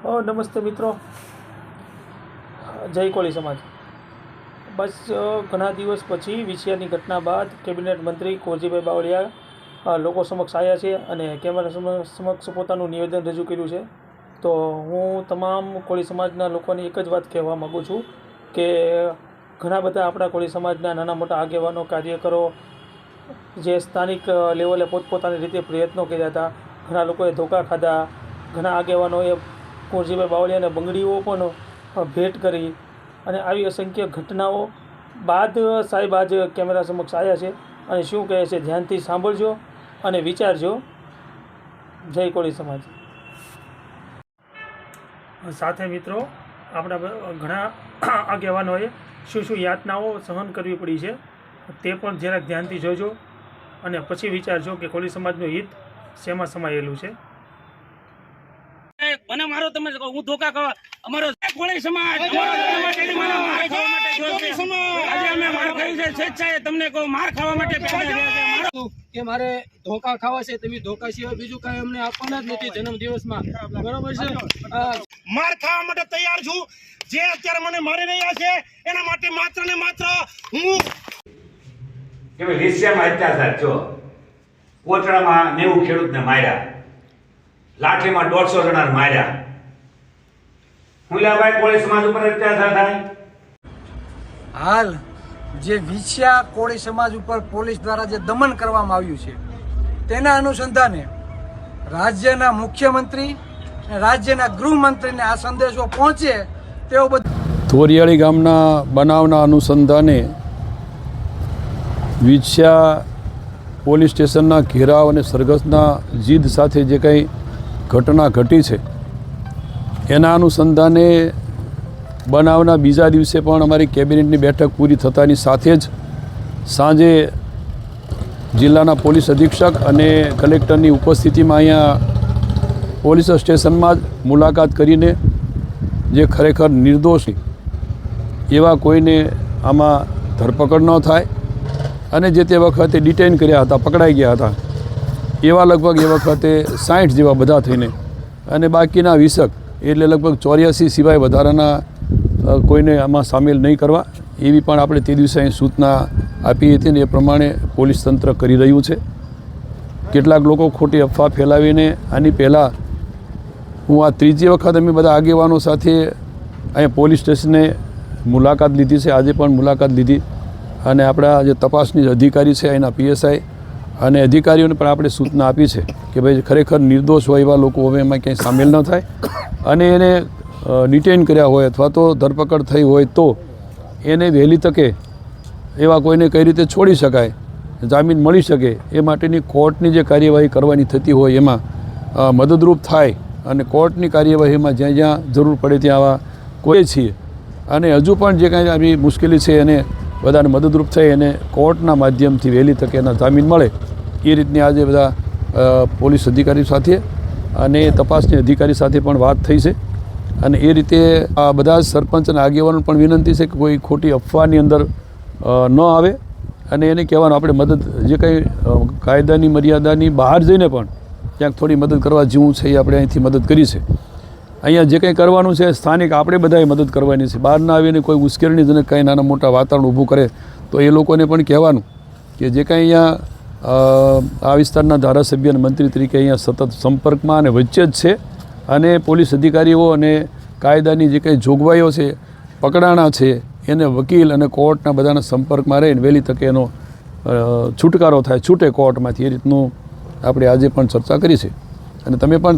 નમસ્તે મિત્રો, જય કોળી સમાજ। બસ ઘણા દિવસ પછી વિછિયાની ઘટના બાદ કેબિનેટ મંત્રી કુંવરજીભાઈ બાવળિયા લોકો સમક્ષ આવ્યા છે અને કેમેરા સમક્ષ પોતાનું નિવેદન રજૂ કર્યું છે। તો હું તમામ કોળી સમાજના લોકોને એક જ વાત કહેવા માગું છું કે ઘણા બધા આપણા કોળી સમાજના નાના મોટા આગેવાનો, કાર્યકરો જે સ્થાનિક લેવલે પોતપોતાની રીતે પ્રયત્નો કર્યા હતા, ઘણા લોકોએ ધોકા ખાધા, ઘણા આગેવાનોએ કુંવરજીભાઈ બાવળિયાને બંગડીઓ પણ ભેટ કરી અને આવી અસંખ્ય ઘટનાઓ બાદ સાહેબ આજ કેમેરા સમક્ષ આવ્યા છે અને શું કહે છે ધ્યાનથી સાંભળજો અને વિચારજો। જય કોળી સમાજ। સાથે મિત્રો, આપણા ઘણા આગેવાનોએ શું યાતનાઓ સહન કરવી પડી છે તે પણ જરાક ધ્યાનથી જોજો અને પછી વિચારજો કે કોળી સમાજનું હિત શેમાં સમાયેલું છે। મને મારો તમે હું ધોકા ખાવા અમારો કોળી સમાજ આજે અમે માર ખાઈ છે સ્વેચ્છાએ તમને કહું માર ખાવા માટે કે મારે ધોકા ખાવા છે, તમે ધોકા સિવાય બીજું કાંઈ અમને આપવાના જ નથી જન્મ દિવસમાં, બરોબર છે। માર ખાવા માટે તૈયાર છું। જે અત્યારે મને મારી રહ્યા છે એના માટે માત્ર ને માત્ર હું કે ભાઈ વિષયમાં અત્યાચાર જો કોટડામાં 90 ખેડૂતને માર્યા, લાઠીમાં 150 જણાને માર્યા। હુલાભાઈ કોળી સમાજ ઉપર અત્યાચાર થાય। હાલ જે વિછિયા કોળી સમાજ ઉપર પોલીસ દ્વારા જે દમન કરવામાં આવ્યું છે તેના અનુસંધાને રાજ્યના મુખ્યમંત્રી અને રાજ્યના ગૃહમંત્રીને આ સંદેશો પહોંચે તેવો બધું થોરિયાળી ગામના બનાવના અનુસંધાને વિછિયા પોલીસ સ્ટેશનના ઘેરાવ અને સરઘસના જીદ સાથે જે કંઈ ઘટના ઘટી છે એના અનુસંધાને બનાવના બીજા દિવસે પણ અમારી કેબિનેટની બેઠક પૂરી થતાની સાથે જ સાંજે જિલ્લાના પોલીસ અધિક્ષક અને કલેક્ટરની ઉપસ્થિતિમાં અહીંયા પોલીસ સ્ટેશનમાં જ મુલાકાત કરીને જે ખરેખર નિર્દોષ એવા કોઈને આમાં ધરપકડ ન થાય અને જે તે વખતે ડિટેઇન કર્યા હતા, પકડાઈ ગયા હતા એવા લગભગ એ વખતે 60 જેવા બધા થઈને અને બાકીના 20 એટલે લગભગ 84 સિવાય વધારાના કોઈને આમાં સામેલ નહીં કરવા એવી પણ આપણે તે દિવસે અહીં સૂચના આપી હતી ને એ પ્રમાણે પોલીસ તંત્ર કરી રહ્યું છે। કેટલાક લોકો ખોટી અફવા ફેલાવીને આની પહેલાં હું આ ત્રીજી વખત અમે બધા આગેવાનો સાથે અહીંયા પોલીસ સ્ટેશને મુલાકાત લીધી છે, આજે પણ મુલાકાત લીધી અને આપણા જે તપાસની અધિકારી છે એના PSI અને અધિકારીઓને પણ આપણે સૂચના આપી છે કે ભાઈ ખરેખર નિર્દોષ હોય એવા લોકો હવે એમાં ક્યાંય સામેલ ન થાય અને એને ડિટેઇન કર્યા હોય અથવા તો ધરપકડ થઈ હોય તો એને વહેલી તકે એવા કોઈને કઈ રીતે છોડી શકાય, જામીન મળી શકે એ માટેની કોર્ટની જે કાર્યવાહી કરવાની થતી હોય એમાં મદદરૂપ થાય અને કોર્ટની કાર્યવાહીમાં જ્યાં જ્યાં જરૂર પડે ત્યાં આવા કોઈ છીએ અને હજુ પણ જે કાંઈ આવી મુશ્કેલી છે એને બધાને મદદરૂપ થઈ અને કોર્ટના માધ્યમથી વહેલી તકે એના જામીન મળે એ રીતની આજે બધા પોલીસ અધિકારી સાથે અને તપાસની અધિકારી સાથે પણ વાત થઈ છે અને એ રીતે આ બધા જ સરપંચ અને આગેવાનો પણ વિનંતી છે કે કોઈ ખોટી અફવાની અંદર ન આવે અને એને કહેવાનું આપણે મદદ જે કંઈ કાયદાની મર્યાદાની બહાર જઈને પણ ક્યાંક થોડી મદદ કરવા જેવું છે એ આપણે અહીંથી મદદ કરી છે। અહીંયા જે કંઈ કરવાનું છે સ્થાનિક આપણે બધાએ મદદ કરવાની છે। બહાર ના આવીને કોઈ મુશ્કેલીજનક કંઈ નાના મોટા વાતાવરણ ઊભું કરે તો એ લોકોને પણ કહેવાનું કે જે કંઈ અહીંયા આ વિસ્તારના ધારાસભ્ય અને મંત્રી તરીકે અહીંયા સતત સંપર્કમાં અને વચ્ચે જ છે અને પોલીસ અધિકારીઓ અને કાયદાની જે કંઈ જોગવાઈઓ છે, પકડાણા છે એને વકીલ અને કોર્ટના બધાના સંપર્કમાં રહીને વહેલી તકે એનો છુટકારો થાય, છૂટે કોર્ટમાંથી એ રીતનું આપણે આજે પણ ચર્ચા કરી છે અને તમે પણ